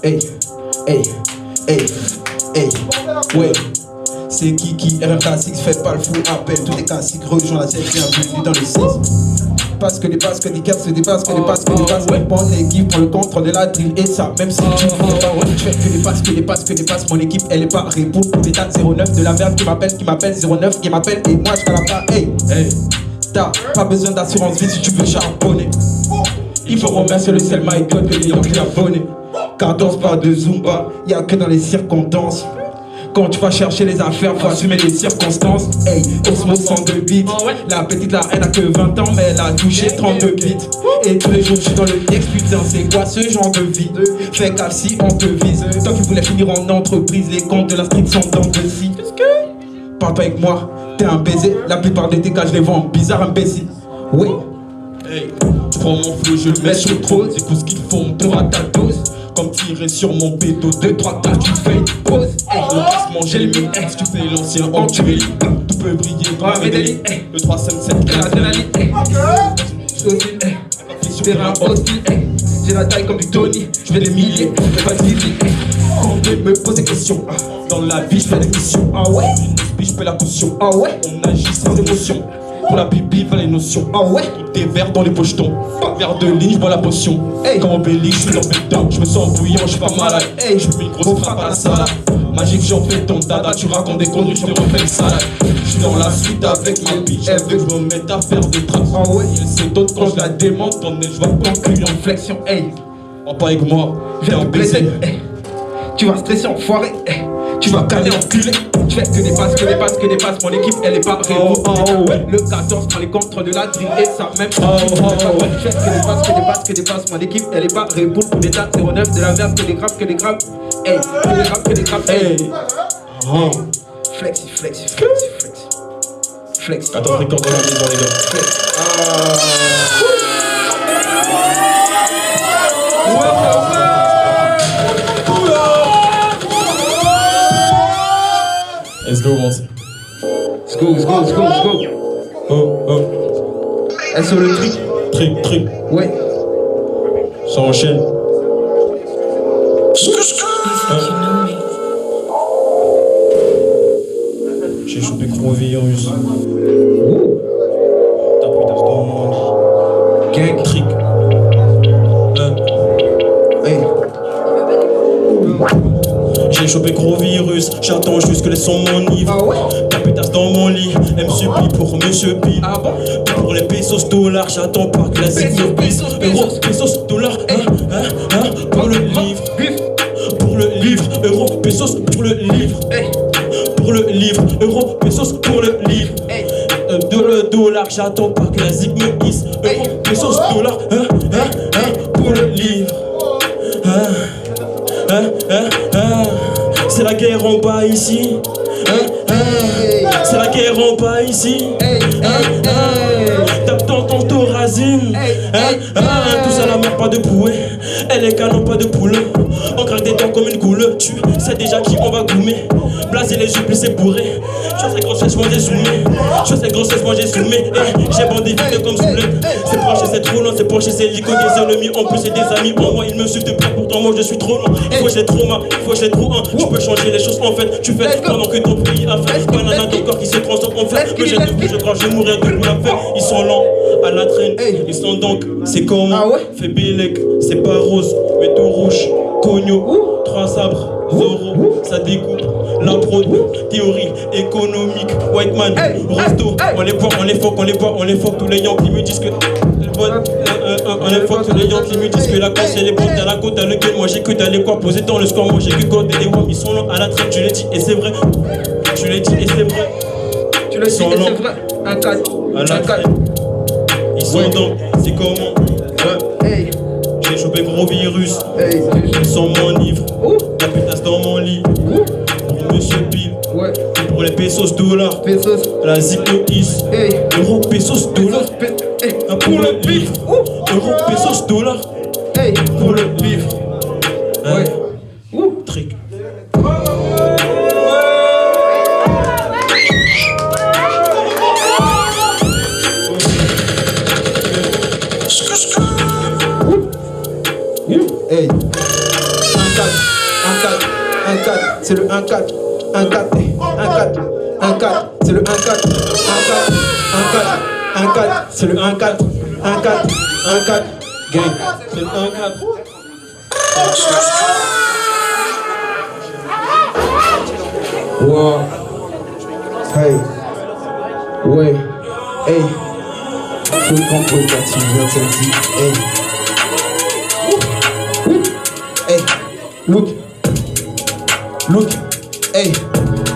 Hey, hey, hey, hey, ouais. C'est Kiki, RFK6, faites pas le fou, appelle tous les classiques, rejoins la scène, bienvenue dans le 6. Parce que les passes, que les cartes se dépassent, que les passes, que les passes, prends l'équipe, prends le contrôle de la drill et ça, même si tu fais pas, je fais que les passes, que les passes, que les passes, mon équipe elle est pas répond pour l'état 09 de la merde qui m'appelle 09, qui m'appelle et moi je fais la part, hey, hey, t'as pas besoin d'assurance vie si tu veux charbonner. Il faut remercier le ciel my god que les Yankees abonnés. Car danse pas de Zumba, y'a que dans les circonstances. Quand tu vas chercher les affaires, faut assumer les circonstances. Hey, Osmo 102 bits. La petite la reine a que 20 ans, mais elle a touché 32 bits. Et tous les jours je suis dans le texte, putain c'est quoi ce genre de vie? Fais qu'à si on te vise. Toi qui voulais finir en entreprise, les comptes de la street sont dans le scie. Parle pas avec moi, t'es un baiser. La plupart des tes cas je les vends bizarre imbécile. Oui. Hey, tu prends mon flow, je le mets sur trop. Écoute ce qu'ils font, t'auras ta dose. Comme tirer sur mon béto, 2, 3, 4, tu fais une pause. Hey, on passe manger les mille ex, tu fais l'ancien enculé. Tout peut briller comme un médaille. Hey, le 3, 5, 7, quelle adrénaline. Hey, sur terrain hostile. Hey, j'ai la taille comme du Tony, je fais des milliers, je fais pas d'idée. Quand on me pose des questions, dans la vie je fais des missions. Ah ouais, je fais la potion. Ah ouais, on agit sans émotion. Pour la bibi, va les notions. Ah ouais, tout est vert dans les pochetons. Pas verre de ligne, je bois la potion. Hey, comme Obélix, je suis dans le temps. Je me sens bouillant, je suis pas malade. Hey, je mets une grosse frappe à la salade. Magique, j'en fais ton dada. Tu racontes des conneries, je te refais une salade. Je suis dans la suite avec ma bitch. Elle veut que je me mette à faire des tracks. Ah ouais, elle sait d'autres quand je la démonte. Ton nez, je vois pas qu'une inflexion. Hey, en pas avec moi, viens en blesser. Hey, tu vas stresser, enfoiré. Hey, tu vas caler, enculé. Je fais que des passes, que des passes, que des passes. Mon équipe elle est pas révolue. Le 14 prend les contres de la drill et ça même. Je fais que des passes, que des passes, que des passes. Mon équipe elle est pas révolue pour l'état 09 de la merde. Que des grappes, que des grappes. Hey, que des grappes, que des grappes. Hey. Flexi, flexi, flexi, flexi. Flexi. Attends, record dans la maison les gars. Flex. Let's go, Monty. Let's go, let's go, let's go, let's go. Oh, oh. Elle sur le truc. Truc. Ouais. Ça enchaîne. J'ai chopé gros virus. T'as pris ta dans mon lit. Gang. Trick. Hey. J'ai chopé gros virus, j'attends juste que les sons m'enivrent. Ah ouais? Ta pétasse dans mon lit, elle me supplie pour Monsieur Bill. Ah bon? Pour les pesos dollars, j'attends pas que la zig Pesos, euros, pesos dollars, pour le livre. Pour le livre, euros, pesos pour le livre. Hey. Pour le livre, euros, pesos pour le livre. Hey. Le dollar, j'attends pas que la zig me hisse. Euros, pesos dollars, pour le livre. C'est la guerre en bas ici. C'est la guerre en bas ici. Tape dans ton thorazine. Tout ça la mère pas de bouée. Elle est canon pas de poule. On craque des dents comme une goule. Tu sais déjà qui on va goumer. Blaser les yeux plus c'est bourré. Je sais grossesse moi j'ai zoomé. Je sais grossesse moi j'ai zoomé. J'ai bandé vite comme Zoulette. C'est proche c'est trop long. C'est proche c'est l'icô des ennemis. En plus c'est des amis. En moi ils me suivent de près. Pourtant moi je suis trop lent. Il faut que j'ai trop mal. Il faut que j'ai trop un. Tu peux changer les choses en fait. Tu fais pendant que ton pays a fait. Banana ton corps qui se transforme en fait. Que j'ai debout je crois je vais mourir debout la fête. Ils sont lents à la traîne. Ils sont donc c'est comment. Ah ouais? Fait Bélec. C'est pas rose mais tout rouge. Cogno. 3 sabres. Zoro, ça découpe, la prod, théorie économique, white man, resto, on les voit, on les fuck, on les voit, on les fuck, tous les Yankees me disent que on les fuck, tous les Yankees me disent que la course elle est bonne, t'as la côte, t'as le game, moi j'ai que d'aller quoi, poser dans le score, moi j'ai que God et les WAM, ils sont lents à la traite, je l'ai dit et c'est vrai, je l'ai dit et c'est vrai, Tu le dis et c'est vrai. Un 4. à la traite, ils sont dans, c'est comment, Hey. j'ai chopé gros virus, Hey. ils sont m'enivrent, la pétasse dans mon lit, pour Monsieur Bill. Ouais. Pour les pesos dollars, Pesos. la zig is. Hey. Euro, pesos dollars. Hey. Pour le livre. Euro, pesos dollars. Hey. Pour le livre. Ouais. Trick. hey. 1-4, 1-4, 1-4, c'est le 1-4, 1-4, 1-4, 1-4, c'est le 1-4, 1-4, 1-4, 1-4, c'est le 1-4, 1-4, 1-4, gang, c'est le 1-4. Wow. Hey. Ouais. Hey. Faut le prendre pour le quartier, viens celle-ci. Hey. Hey. Look. Look. Hey.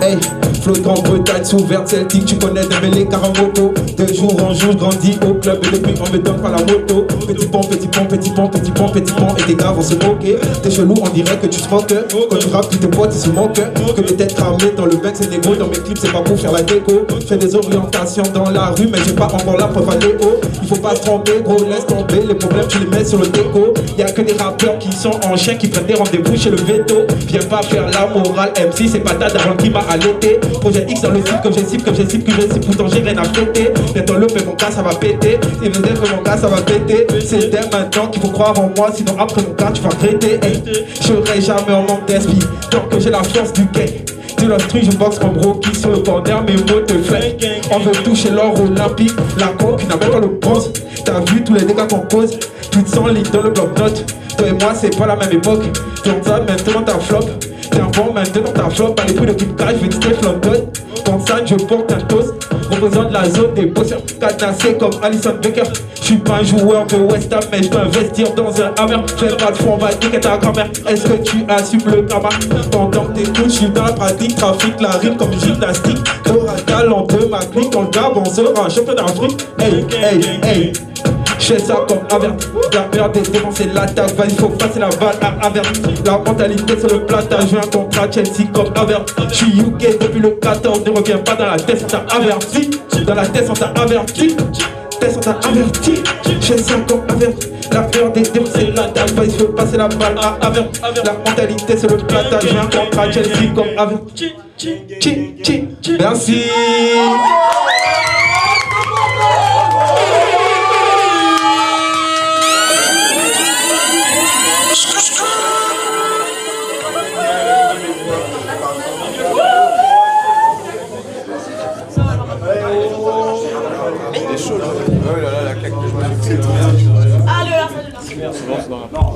Hey. Flotte Grande-Bretagne sous verte celtique, tu connais de mêlée Karamoto. De jour en jour, je grandis au club et depuis on me donne pas la moto. Petit pont, petit pont, petit pont, petit pont, petit pont. Et tes gars vont se moquer. T'es chelou, on dirait que tu te moques. Quand tu rappes, tous tes potes ils se moquent. Que des têtes cramées dans le bec, c'est négro. Dans mes clips, c'est pas pour faire la déco. Je fais des orientations dans la rue, mais j'ai pas encore la preuve à l'écho. Il faut pas se tromper, gros, laisse tomber. Les problèmes, tu les mets sur le déco. Y'a que des rappeurs qui sont en chien, qui prennent des rendez-vous chez le veto. Viens pas faire la morale, MC, c'est pas ta daronne qui m'a allaité. Projet X dans le cible, comme j'ai cible, comme j'ai cible, que je cible, pourtant j'ai rien à fêter. Bientôt le fait mon cas, ça va péter. Si vous êtes mon cas, ça va péter. C'est dès maintenant qu'il faut croire en moi, sinon après mon cas, tu vas regretter. Hey, je serai jamais en manque d'esprit, tant que j'ai la force du gay. Tu l'instruis, je boxe comme Rocky sur le corner, mes mots te fait. On veut toucher l'or olympique, la coque, n'a même pas le bronze. T'as vu tous les dégâts qu'on cause, plus de 100 litres dans le bloc-notes. Toi et moi, c'est pas la même époque. Donc ça, maintenant t'as flop. T'es un bon, maintenant t'as flop. Pas les prix de Kip Cash, je vais te flottote. Comme ça, je porte un toast. Représente la zone des bosseurs. Cadenassé comme Alison Becker. J'suis pas un joueur de West Ham, mais j'peux investir dans un hammer. Fais pas de fond, on va niquer ta grand-mère. Est-ce que tu assumes le karma? Pendant que t'écoutes, j'suis dans la pratique. Trafic la rime comme gymnastique. T'auras talent de ma clique. Dans le Gabon, on sera champion d'Afrique. Hey, hey, hey. J'fais ça comme Avert. La merde est devant, c'est l'attaque. Vas-y, faut passer la balle à Avert. La mentalité sur le platage. J'ai un contrat Chelsea comme Avert. J'suis UK depuis le 14. Ne reviens pas dans la tête, on t'a averti. Dans la tête, on t'a averti. Tête, on t'a averti. J'fais ça comme Avert. La merde est devant, c'est l'attaque. Vas-y, faut passer la balle à Avert. La mentalité sur le platage. J'ai un contrat Chelsea comme Avert. Merci.